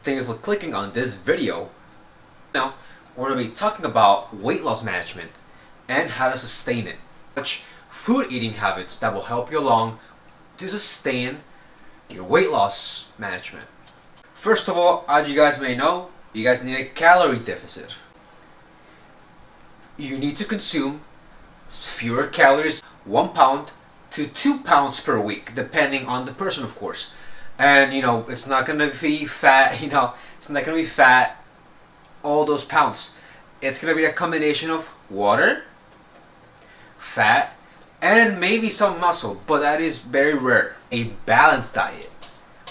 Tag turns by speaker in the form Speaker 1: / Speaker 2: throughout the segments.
Speaker 1: Thank you for clicking on this video. Now, we're going to be talking about weight loss management and how to sustain it. Which food eating habits that will help you along to sustain your weight loss management. First of all, as you guys may know, you guys need a calorie deficit. You need to consume fewer calories, 1 pound to 2 pounds per week, depending on the person, of course. And it's not gonna be fat. It's not gonna be fat. All those pounds. It's gonna be a combination of water, fat, and maybe some muscle, but that is very rare. A balanced diet.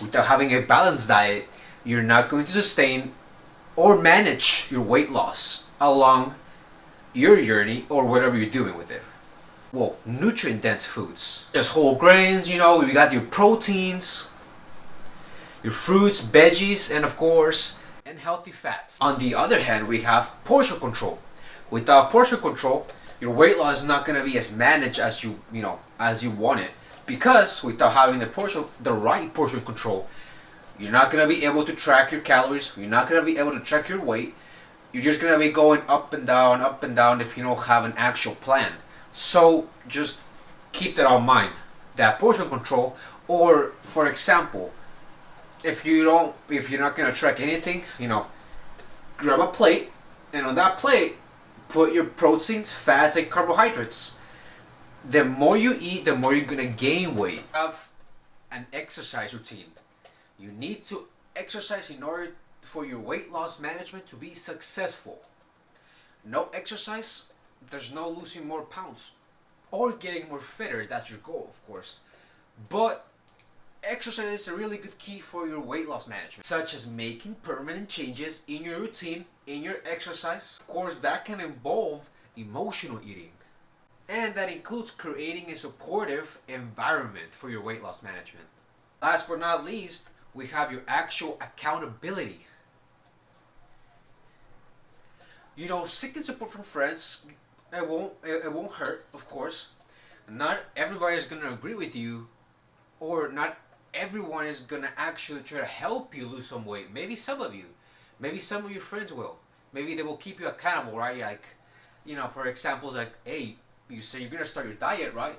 Speaker 1: Without having a balanced diet, you're not going to sustain or manage your weight loss along your journey or whatever you're doing with it. Well, nutrient-dense foods. Just whole grains, you got your proteins, your fruits, veggies, and of course, and healthy fats. On the other hand, we have portion control. Without portion control, your weight loss is not going to be as managed as you want it, because without having the right portion control, you're not going to be able to track your calories. You're not going to be able to track your weight. You're just going to be going up and down if you don't have an actual plan. So just keep that in mind, that portion control. Or for example, if you're not going to track anything, grab a plate, and on that plate put your proteins, fats, and carbohydrates. The more you eat, the more you're going to gain weight. Have an exercise routine. You need to exercise in order for your weight loss management to be successful. No exercise, there's no losing more pounds or getting more fitter. That's your goal, of course. But exercise is a really good key for your weight loss management, such as making permanent changes in your routine, in your exercise. Of course, that can involve emotional eating. And that includes creating a supportive environment for your weight loss management. Last but not least, we have your actual accountability. Seeking support from friends, it won't hurt, of course. Not everybody is gonna agree with you, or not everyone is gonna actually try to help you lose some weight. Maybe some of your friends will. Maybe they will keep you accountable, right? Like, for example, like, hey, you say you're gonna start your diet, right?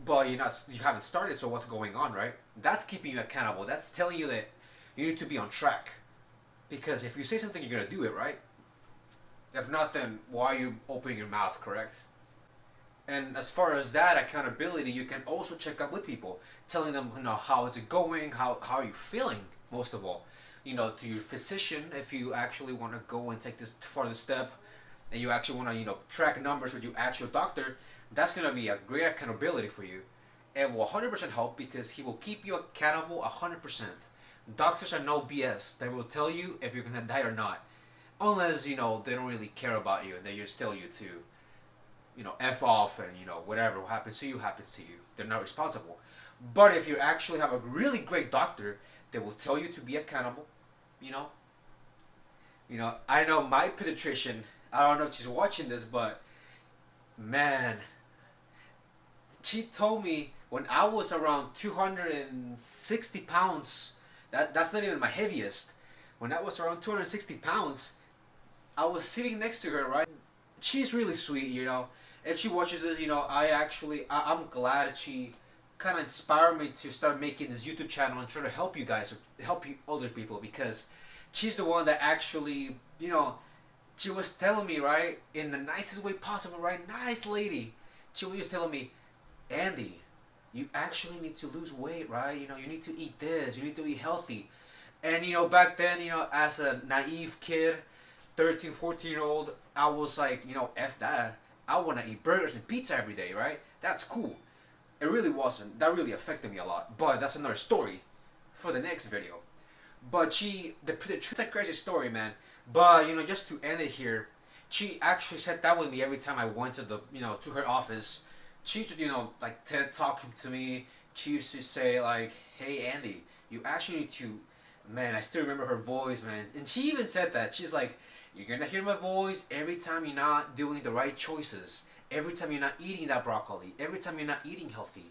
Speaker 1: But you haven't started, so what's going on, right? That's keeping you accountable. That's telling you that you need to be on track. Because if you say something, you're gonna do it, right? If not, then why are you opening your mouth, correct? And as far as that accountability, you can also check up with people, telling them, how is it going, how are you feeling, most of all. To your physician, if you actually want to go and take this further step, and you actually want to, track numbers with your actual doctor, that's going to be a great accountability for you. It will 100% help because he will keep you accountable 100%. Doctors are no BS. They will tell you if you're going to die or not. Unless, they don't really care about you and they just tell you to, F off and, whatever happens to you happens to you. They're not responsible. But if you actually have a really great doctor, they will tell you to be accountable, I know my pediatrician, I don't know if she's watching this, but man, she told me when I was around 260 pounds, that's not even my heaviest. When I was around 260 pounds, I was sitting next to her, right? She's really sweet, If she watches this, I'm glad she kind of inspired me to start making this YouTube channel and try to help you guys, help you other people, because she's the one that actually, she was telling me, right, in the nicest way possible, right? Nice lady. She was just telling me, Andy, you actually need to lose weight, right? You need to eat this. You need to be healthy. And, back then, as a naive kid, 13, 14-year-old, I was like, F that. I want to eat burgers and pizza every day, right? That's cool. It really wasn't. That really affected me a lot. But that's another story for the next video. But it's a crazy story, man. But, just to end it here, she actually sat down with me every time I went to to her office. She used to, like, TED talking to me. She used to say, like, hey, Andy, you actually need to, man, I still remember her voice, man. And she even said that. She's like, you're going to hear my voice every time you're not doing the right choices. Every time you're not eating that broccoli. Every time you're not eating healthy.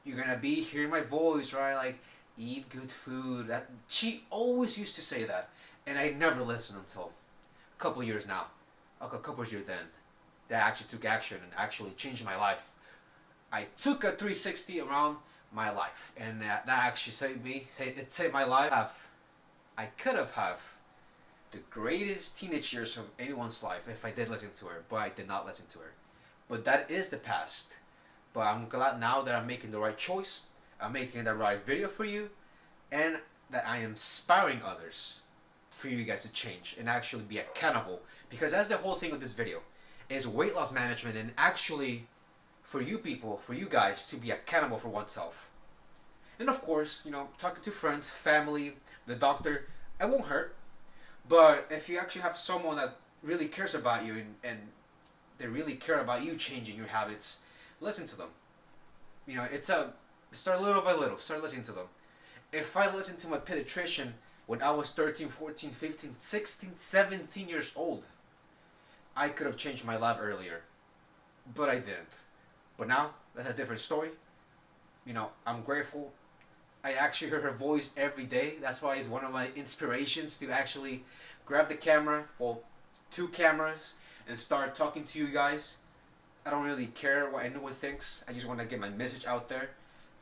Speaker 1: You're going to be hearing my voice, right? Like, Eat good food. That she always used to say that, and I never listened until a couple years now. A couple years then, that actually took action and actually changed my life. I took a 360 around my life, and that actually saved me. It saved my life. I could have the greatest teenage years of anyone's life if I did listen to her, but I did not listen to her. But that is the past. But I'm glad now that I'm making the right choice. I'm making the right video for you, and that I am inspiring others for you guys to change and actually be accountable. Because that's the whole thing of this video is weight loss management, and actually for you people, for you guys to be accountable for oneself. And of course, talking to friends, family, the doctor, it won't hurt. But if you actually have someone that really cares about you, and they really care about you changing your habits, listen to them. It's a start little by little. Start listening to them. If I listened to my pediatrician when I was 13, 14, 15, 16, 17 years old, I could have changed my life earlier. But I didn't. But now, that's a different story. I'm grateful. I actually hear her voice every day. That's why it's one of my inspirations to actually grab the camera, well, two cameras, and start talking to you guys. I don't really care what anyone thinks. I just want to get my message out there.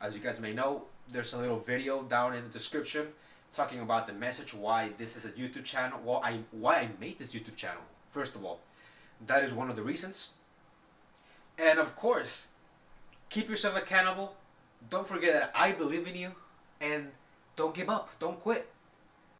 Speaker 1: As you guys may know, there's a little video down in the description talking about the message, why this is a YouTube channel, why I made this YouTube channel. First of all, that is one of the reasons. And of course, keep yourself accountable. Don't forget that I believe in you, and don't give up. Don't quit.